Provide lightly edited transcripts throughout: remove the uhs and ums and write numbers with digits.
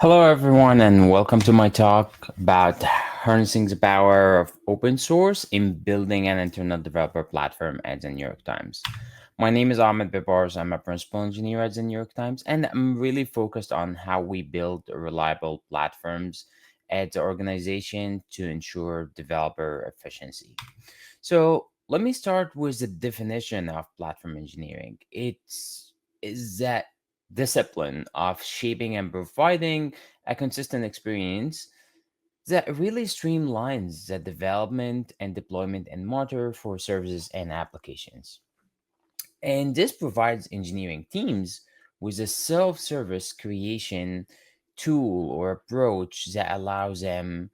Hello, everyone, and welcome to my talk about harnessing the power of open source in building an internet developer platform at the New York Times. My name is Ahmed Bibars. I'm a principal engineer at the New York Times, and I'm really focused on how we build reliable platforms at the organization to ensure developer efficiency. So, let me start with the definition of platform engineering. It's is that discipline of shaping and providing a consistent experience that really streamlines the development and deployment and monitor for services and applications. And this provides engineering teams with a self service creation tool or approach that allows them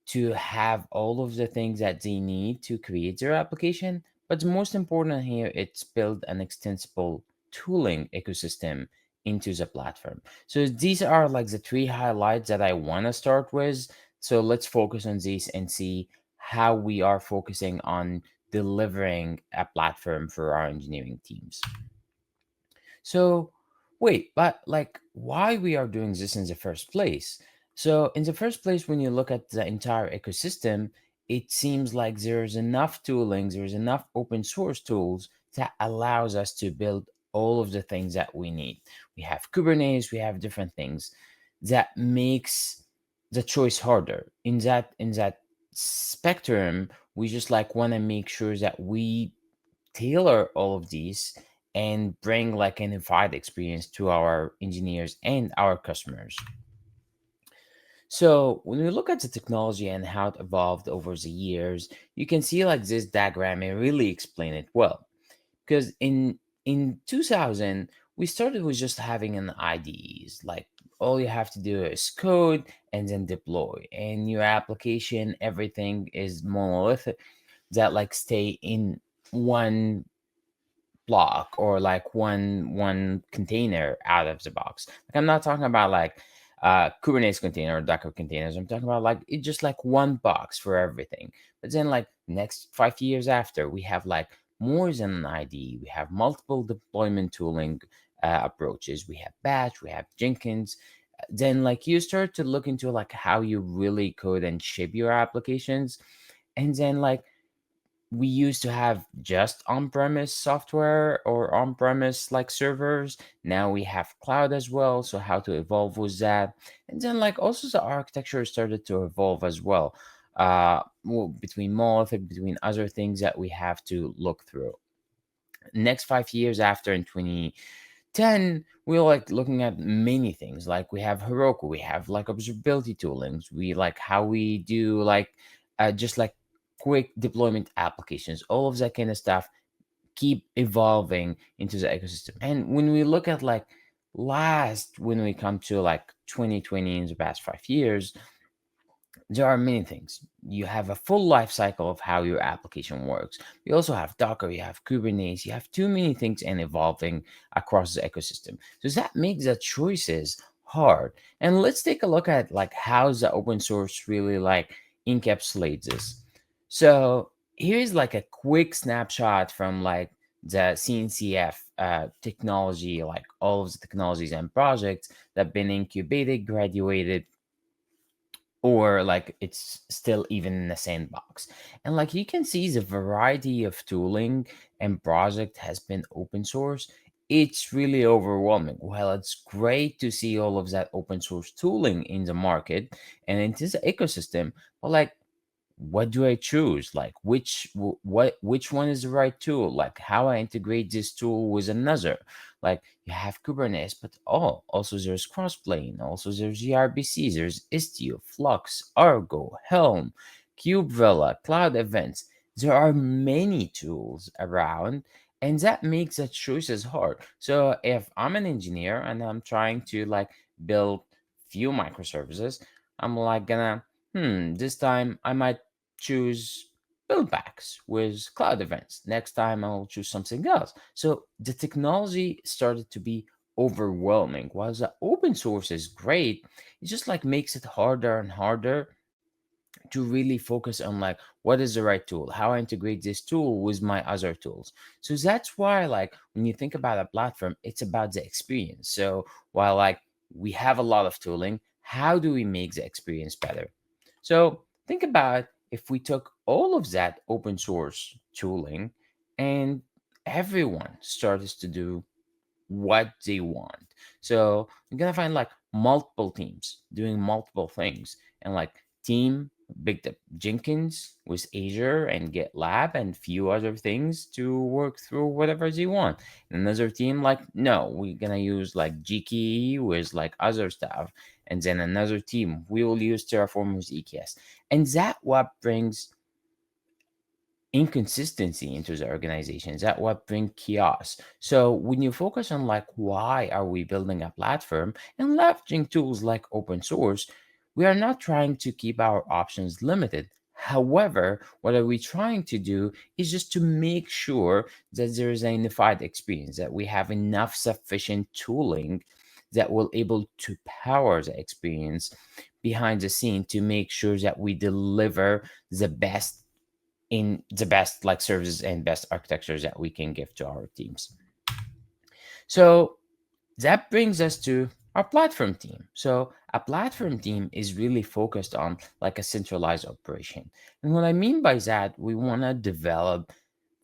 to have all of the things that they need to create their application. But the most important here, it's build an extensible tooling ecosystem into the platform. So these are like the three highlights that I want to start with. So let's focus on these and see how we are focusing on delivering a platform for our engineering teams. So, wait, but like, why we are doing this in the first place? So, in the first place, when you look at the entire ecosystem, it seems like there's enough tooling, there's enough open source tools that allows us to build all of the things that we need. We have Kubernetes, we have different things that makes the choice harder. In that spectrum, we just like want to make sure that we tailor all of these and bring like an unified experience to our engineers and our customers. So when we look at the technology and how it evolved over the years, you can see like this diagram and really explain it well. Because in 2000, we started with just having an IDEs. Like all you have to do is code and then deploy, and your application, everything is monolithic that like stay in one block or like one container out of the box. Like I'm not talking about like Kubernetes container or Docker containers. I'm talking about like it's just like one box for everything. But then like next 5 years after, we have like more than an ID. We have multiple deployment tooling approaches. We have Batch, we have Jenkins. Then like you start to look into like how you really code and ship your applications, and then like we used to have just on-premise software or on-premise like servers. Now we have cloud as well, so how to evolve with that. And then like also the architecture started to evolve as well, between monolithic, between other things that we have to look through. Next 5 years after, in 2010, we're like looking at many things. Like we have Heroku, we have like observability toolings, we like how we do like just like quick deployment applications, all of that kind of stuff keep evolving into the ecosystem. And when we look at like when we come to like 2020, in the past 5 years, there are many things. You have a full life cycle of how your application works. You also have Docker, you have Kubernetes, you have too many things and evolving across the ecosystem. So that makes the choices hard. And let's take a look at like how the open source really like encapsulates this. So here's like a quick snapshot from like the CNCF technology, like all of the technologies and projects that have been incubated, graduated, or like it's still even in the sandbox. And like you can see the variety of tooling and project has been open source. It's really overwhelming. Well, it's great to see all of that open source tooling in the market and into the ecosystem, but like what do I choose? Like which one is the right tool? Like how I integrate this tool with another. Like you have Kubernetes, but also there's Crossplane, also there's gRPC, there's Istio, Flux, Argo, Helm, Kubevilla, Cloud Events. There are many tools around, and that makes the choices hard. So if I'm an engineer and I'm trying to like build few microservices, I'm like gonna this time I might choose buildbacks with cloud events. Next time I'll choose something else. So the technology started to be overwhelming. While the open source is great, it just like makes it harder and harder to really focus on like what is the right tool, how I integrate this tool with my other tools. So that's why like when you think about a platform, it's about the experience. So while like we have a lot of tooling, how do we make the experience better? So think about if we took all of that open source tooling and everyone starts to do what they want. So you're gonna find like multiple teams doing multiple things, and like team picked up Jenkins with Azure and GitLab and few other things to work through whatever they want. And another team like, no, we're gonna use like GKE with like other stuff. And then another team, we will use Terraform with EKS. And that what brings inconsistency into the organizations, that what bring chaos. So when you focus on like why are we building a platform and leveraging tools like open source, we are not trying to keep our options limited. However, what are we trying to do is just to make sure that there is a unified experience, that we have enough sufficient tooling that will able to power the experience behind the scene to make sure that we deliver the best in the best like services and best architectures that we can give to our teams. So that brings us to our platform team. So a platform team is really focused on like a centralized operation. And what I mean by that, we want to develop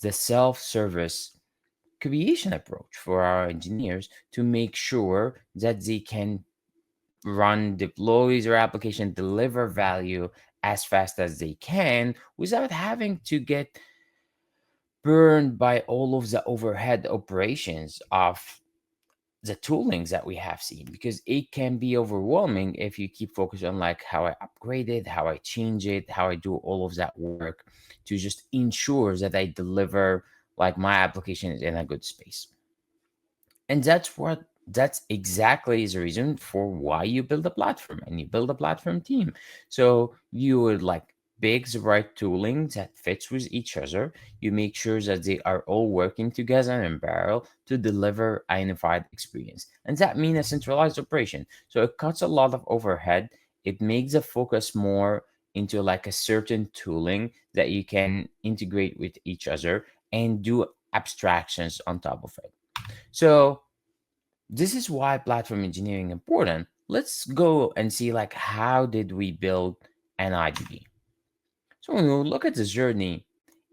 the self-service creation approach for our engineers to make sure that they can run, deploy their application, deliver value as fast as they can without having to get burned by all of the overhead operations of the toolings that we have seen, because it can be overwhelming if you keep focused on like how I upgrade it, how I change it, how I do all of that work to just ensure that I deliver like my application is in a good space. And that's exactly the reason for why you build a platform and you build a platform team. So you would like pick the right tooling that fits with each other. You make sure that they are all working together in parallel to deliver a unified experience. And that means a centralized operation. So it cuts a lot of overhead. It makes the focus more into like a certain tooling that you can integrate with each other and do abstractions on top of it. So this is why platform engineering important. Let's go and see like how did we build an IDP. So when we look at this journey,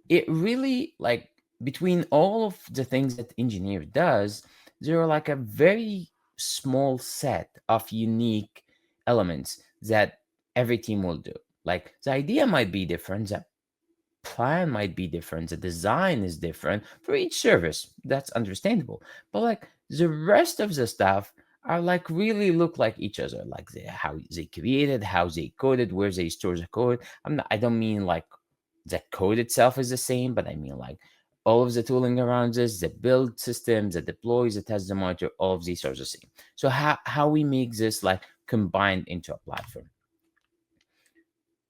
it really like between all of the things that engineer does, there are like a very small set of unique elements that every team will do. Like the idea might be different, the plan might be different, the design is different for each service. That's understandable. But like the rest of the stuff are like really look like each other, like how they created, how they coded, where they store the code. I don't mean like the code itself is the same, but I mean like all of the tooling around this, the build systems, the deploys, the test, the monitor, all of these are the same. So how we make this like combined into a platform.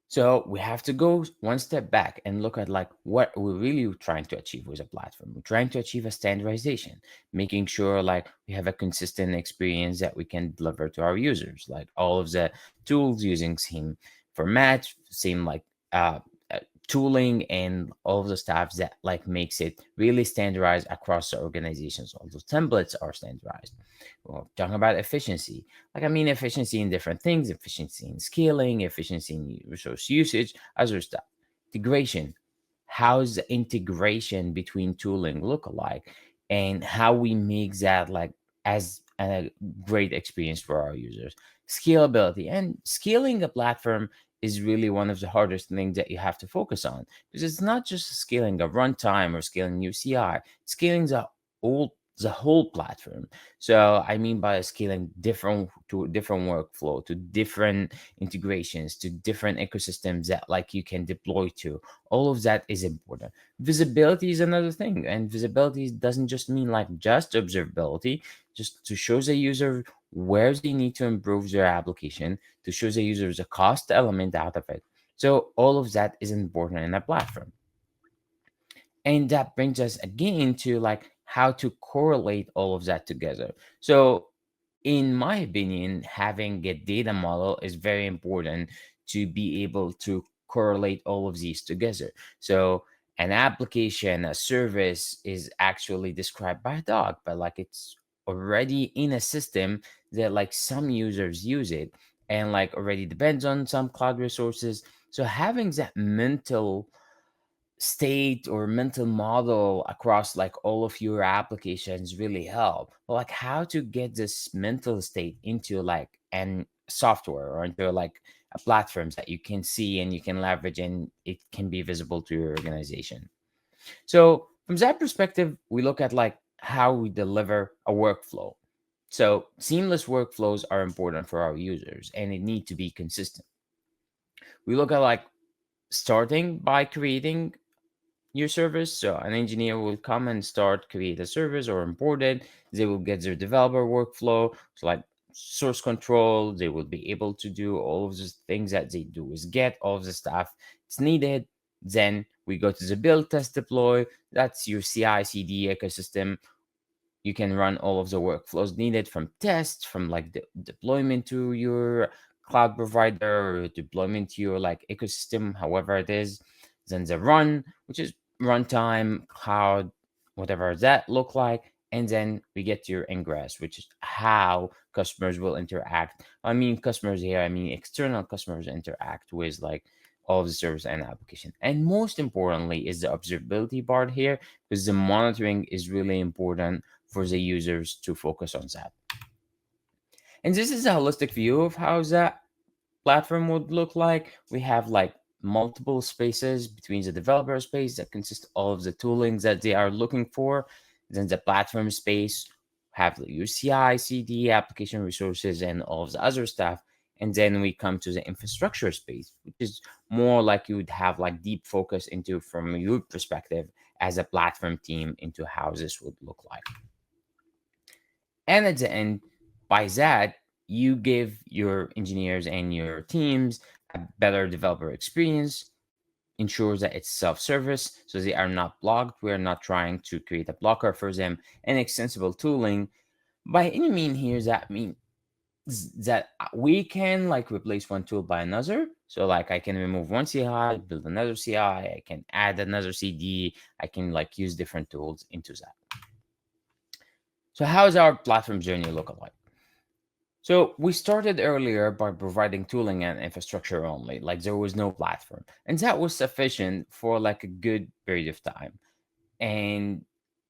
So we have to go one step back and look at like what we're really trying to achieve with a platform. We're trying to achieve a standardization, making sure like we have a consistent experience that we can deliver to our users. Like all of the tools using same format, same like uh, uh, tooling, and all of the stuff that like makes it really standardized across the organizations. All those templates are standardized. Well, talking about efficiency, like I mean efficiency in different things, efficiency in scaling, efficiency in resource usage, other stuff. Integration. How's the integration between tooling look like, and how we make that like as a great experience for our users. Scalability, and scaling a platform is really one of the hardest things that you have to focus on, because it's not just scaling a runtime or scaling UCI, scaling the whole platform. So I mean by scaling different to different workflow, to different integrations, to different ecosystems that like you can deploy to. All of that is important. Visibility is another thing, and visibility doesn't just mean like just observability, just to show the user where they need to improve their application, to show the user the cost element out of it. So all of that is important in a platform. And that brings us again to like how to correlate all of that together. So in my opinion, having a data model is very important to be able to correlate all of these together. So an application, a service is actually described by a dog, but like it's already in a system that like some users use it. and like already depends on some cloud resources. So having that mental state or mental model across like all of your applications really help. But like how to get this mental state into like an software or into like a platforms that you can see and you can leverage and it can be visible to your organization. So from that perspective, we look at like how we deliver a workflow. So seamless workflows are important for our users and it need to be consistent. We look at like starting by creating your service. So an engineer will come and start create a service or import it. They will get their developer workflow, so like source control. They will be able to do all of the things that they do is get all of the stuff it's needed. Then we go to the build, test, deploy. That's your CI/CD ecosystem. You can run all of the workflows needed from tests, from like the deployment to your cloud provider or deployment to your like ecosystem, however it is. Then the run, which is runtime, cloud, whatever that look like. And then we get to your ingress, which is how customers will interact. I mean, customers here, I mean, external customers interact with like all of the service and application. And most importantly is the observability part here, because the monitoring is really important for the users to focus on that. And this is a holistic view of how that platform would look like. We have like multiple spaces between the developer space that consist of all of the toolings that they are looking for. Then the platform space have your CI, CD, application resources, and all of the other stuff. And then we come to the infrastructure space, which is more like you would have like deep focus into from your perspective as a platform team into how this would look like. And at the end, by that, you give your engineers and your teams a better developer experience, ensures that it's self-service, so they are not blocked. We are not trying to create a blocker for them, and extensible tooling. By any mean here, that means that we can like replace one tool by another. So like I can remove one CI, build another CI, I can add another CD, I can like use different tools into that. So how is our platform journey look like? So we started earlier by providing tooling and infrastructure only, like there was no platform. And that was sufficient for like a good period of time. And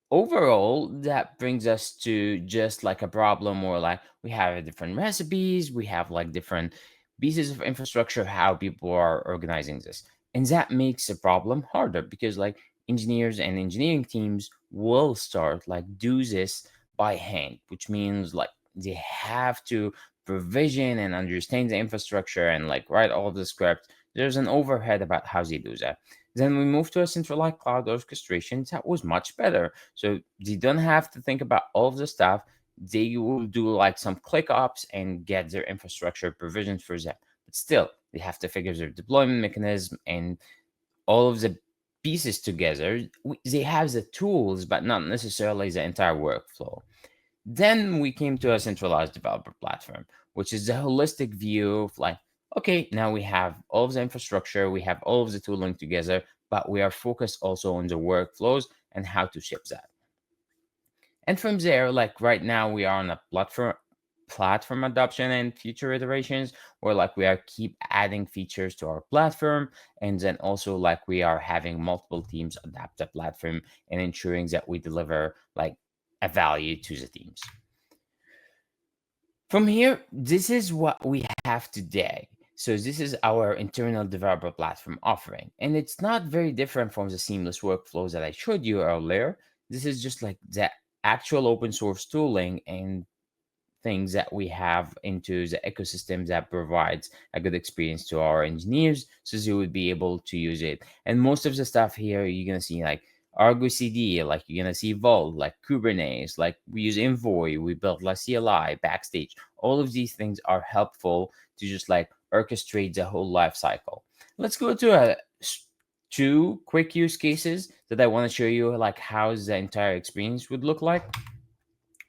overall, that brings us to just like a problem where like we have different recipes, we have like different pieces of infrastructure, how people are organizing this. And that makes the problem harder because like engineers and engineering teams will start like do this by hand, which means like they have to provision and understand the infrastructure and like write all of the script. There's an overhead about how they do that. Then we moved to a centralized cloud orchestration that was much better. So they don't have to think about all of the stuff. They will do like some click ops and get their infrastructure provisioned for them. But still, they have to figure their deployment mechanism and all of the pieces together. They have the tools, but not necessarily the entire workflow. Then we came to a centralized developer platform, which is a holistic view of like, okay, now we have all of the infrastructure, we have all of the tooling together, but we are focused also on the workflows and how to ship that. And from there, like right now, we are on a platform adoption and future iterations where like we are keep adding features to our platform, and then also like we are having multiple teams adapt the platform and ensuring that we deliver like a value to the teams. From here, this is what we have today. So this is our internal developer platform offering. And it's not very different from the seamless workflows that I showed you earlier. This is just like the actual open source tooling and things that we have into the ecosystem that provides a good experience to our engineers so they would be able to use it. And most of the stuff here you're gonna see like Argo CD, like you're gonna see Vault, like Kubernetes, like we use Envoy, we built La CLI, Backstage. All of these things are helpful to just like orchestrate the whole life cycle. Let's go to two quick use cases that I want to show you like how the entire experience would look like.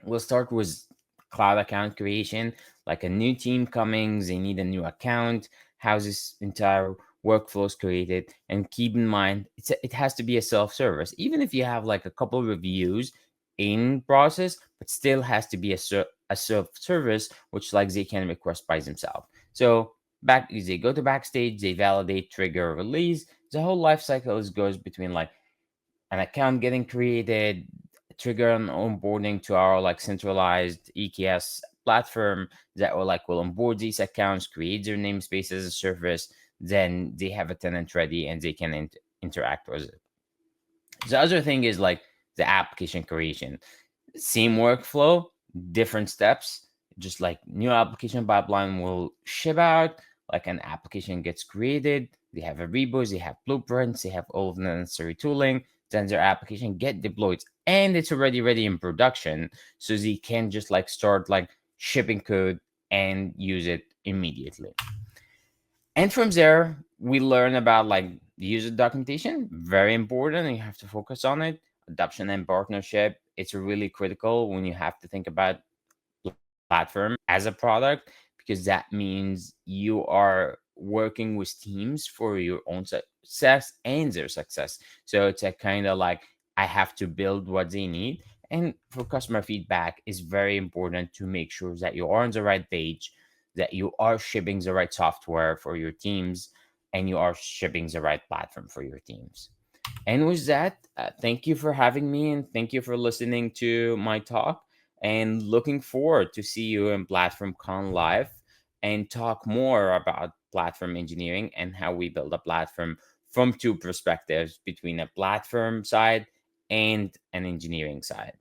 We'll start with cloud account creation, like a new team coming, they need a new account, how this entire workflow is created. And keep in mind, it has to be a self-service. Even if you have like a couple reviews in process, but still has to be a self-service, which like they can request by themselves. So they go to backstage, they validate, trigger, release. The whole life cycle goes between like an account getting created, trigger an onboarding to our like centralized EKS platform that will onboard these accounts, create their namespace as a service. Then they have a tenant ready and they can interact with it. The other thing is like the application creation. Same workflow, different steps. Just like new application pipeline will ship out, like an application gets created, they have a repos, they have blueprints, they have all of the necessary tooling, then their application get deployed and it's already ready in production. So they can just like start like shipping code and use it immediately. And from there, we learn about like the user documentation, very important, and you have to focus on it. Adoption and partnership, it's really critical when you have to think about platform as a product, because that means you are working with teams for your own success and their success. So it's a kind of like I have to build what they need. And for customer feedback, is very important to make sure that you are on the right page, that you are shipping the right software for your teams, and you are shipping the right platform for your teams. And with that, thank you for having me and thank you for listening to my talk. And looking forward to see you in Platform Con Live and talk more about platform engineering and how we build a platform from two perspectives, between a platform side and an engineering side.